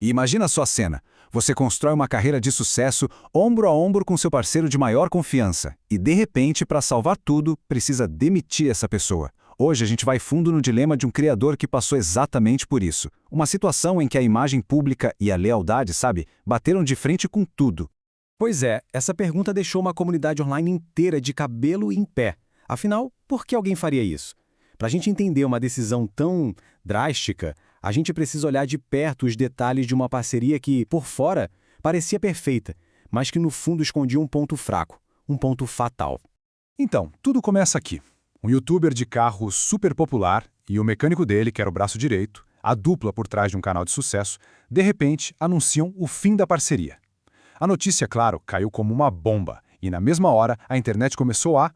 E imagina só a cena. Você constrói uma carreira de sucesso ombro a ombro com seu parceiro de maior confiança. E, de repente, para salvar tudo, precisa demitir essa pessoa. Hoje a gente vai fundo no dilema de um criador que passou exatamente por isso. Uma situação em que a imagem pública e a lealdade, sabe, bateram de frente com tudo. Pois é, essa pergunta deixou uma comunidade online inteira de cabelo em pé. Afinal, por que alguém faria isso? Para a gente entender uma decisão tão drástica, a gente precisa olhar de perto os detalhes de uma parceria que, por fora, parecia perfeita, mas que no fundo escondia um ponto fraco, um ponto fatal. Então, tudo começa aqui. Um youtuber de carro super popular e o mecânico dele, que era o braço direito, a dupla por trás de um canal de sucesso, de repente anunciam o fim da parceria. A notícia, claro, caiu como uma bomba e na mesma hora a internet começou a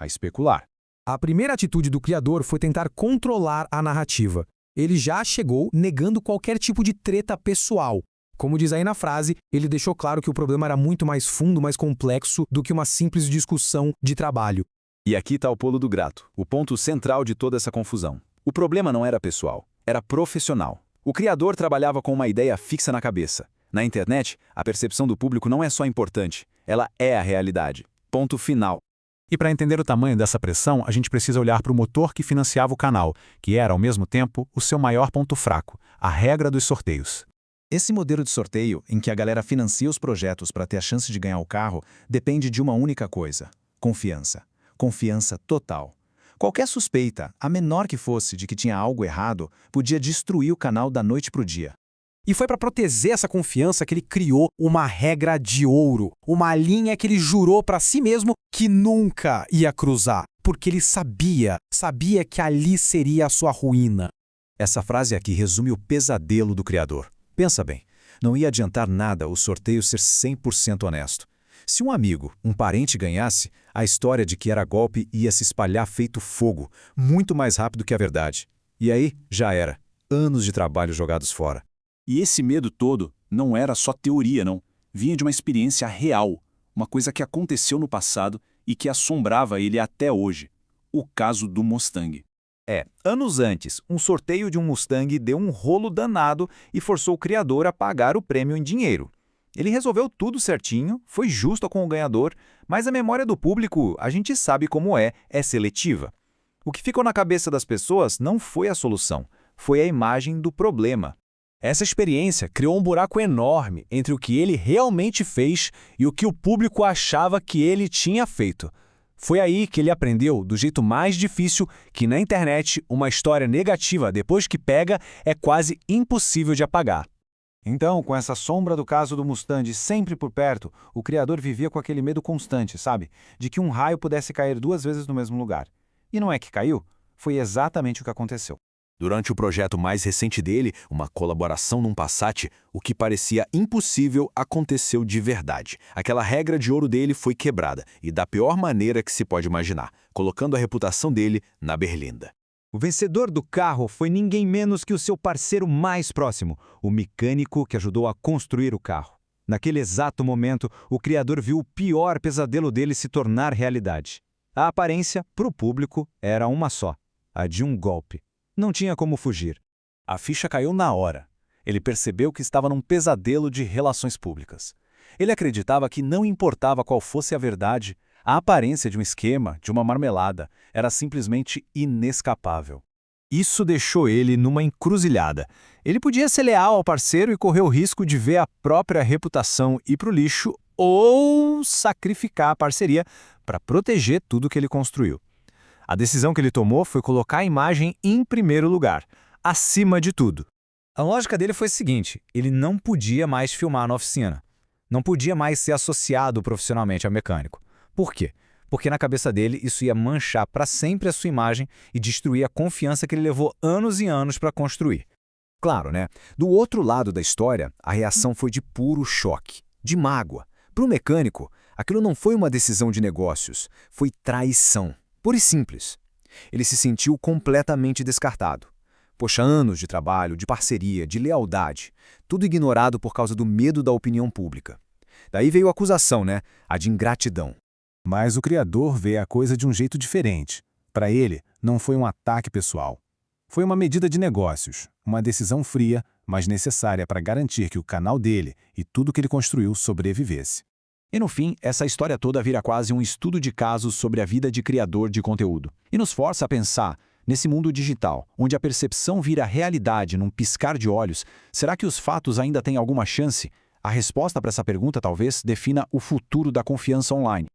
especular. A primeira atitude do criador foi tentar controlar a narrativa. Ele já chegou negando qualquer tipo de treta pessoal. Como diz aí na frase, ele deixou claro que o problema era muito mais fundo, mais complexo do que uma simples discussão de trabalho. E aqui está o pulo do gato, o ponto central de toda essa confusão. O problema não era pessoal, era profissional. O criador trabalhava com uma ideia fixa na cabeça. Na internet, a percepção do público não é só importante, ela é a realidade. Ponto final. E para entender o tamanho dessa pressão, a gente precisa olhar para o motor que financiava o canal, que era, ao mesmo tempo, o seu maior ponto fraco, a regra dos sorteios. Esse modelo de sorteio, em que a galera financia os projetos para ter a chance de ganhar o carro, depende de uma única coisa: confiança. Confiança total. Qualquer suspeita, a menor que fosse, de que tinha algo errado, podia destruir o canal da noite para o dia. E foi para proteger essa confiança que ele criou uma regra de ouro, uma linha que ele jurou para si mesmo que nunca ia cruzar, porque ele sabia que ali seria a sua ruína. Essa frase aqui resume o pesadelo do criador. Pensa bem, não ia adiantar nada o sorteio ser 100% honesto. Se um amigo, um parente ganhasse, a história de que era golpe ia se espalhar feito fogo, muito mais rápido que a verdade. E aí, já era. Anos de trabalho jogados fora. E esse medo todo não era só teoria, não. Vinha de uma experiência real, uma coisa que aconteceu no passado e que assombrava ele até hoje. O caso do Mustang. Anos antes, um sorteio de um Mustang deu um rolo danado e forçou o criador a pagar o prêmio em dinheiro. Ele resolveu tudo certinho, foi justo com o ganhador, mas a memória do público, a gente sabe como é seletiva. O que ficou na cabeça das pessoas não foi a solução, foi a imagem do problema. Essa experiência criou um buraco enorme entre o que ele realmente fez e o que o público achava que ele tinha feito. Foi aí que ele aprendeu, do jeito mais difícil, que na internet uma história negativa, depois que pega, é quase impossível de apagar. Então, com essa sombra do caso do Mustang sempre por perto, o criador vivia com aquele medo constante, sabe? De que um raio pudesse cair 2 vezes no mesmo lugar. E não é que caiu? Foi exatamente o que aconteceu. Durante o projeto mais recente dele, uma colaboração num Passat, o que parecia impossível aconteceu de verdade. Aquela regra de ouro dele foi quebrada, e da pior maneira que se pode imaginar, colocando a reputação dele na berlinda. O vencedor do carro foi ninguém menos que o seu parceiro mais próximo, o mecânico que ajudou a construir o carro. Naquele exato momento, o criador viu o pior pesadelo dele se tornar realidade. A aparência, para o público, era uma só: a de um golpe. Não tinha como fugir. A ficha caiu na hora. Ele percebeu que estava num pesadelo de relações públicas. Ele acreditava que não importava qual fosse a verdade, a aparência de um esquema, de uma marmelada, era simplesmente inescapável. Isso deixou ele numa encruzilhada. Ele podia ser leal ao parceiro e correr o risco de ver a própria reputação ir para o lixo ou sacrificar a parceria para proteger tudo que ele construiu. A decisão que ele tomou foi colocar a imagem em primeiro lugar, acima de tudo. A lógica dele foi a seguinte: ele não podia mais filmar na oficina. Não podia mais ser associado profissionalmente ao mecânico. Por quê? Porque na cabeça dele isso ia manchar para sempre a sua imagem e destruir a confiança que ele levou anos e anos para construir. Claro, né? Do outro lado da história, a reação foi de puro choque, de mágoa. Para o mecânico, aquilo não foi uma decisão de negócios, foi traição. Pura e simples. Ele se sentiu completamente descartado. Poxa, anos de trabalho, de parceria, de lealdade, tudo ignorado por causa do medo da opinião pública. Daí veio a acusação, né? A de ingratidão. Mas o criador vê a coisa de um jeito diferente. Para ele, não foi um ataque pessoal. Foi uma medida de negócios, uma decisão fria, mas necessária para garantir que o canal dele e tudo que ele construiu sobrevivesse. E no fim, essa história toda vira quase um estudo de casos sobre a vida de criador de conteúdo. E nos força a pensar, nesse mundo digital, onde a percepção vira realidade num piscar de olhos, será que os fatos ainda têm alguma chance? A resposta para essa pergunta talvez defina o futuro da confiança online.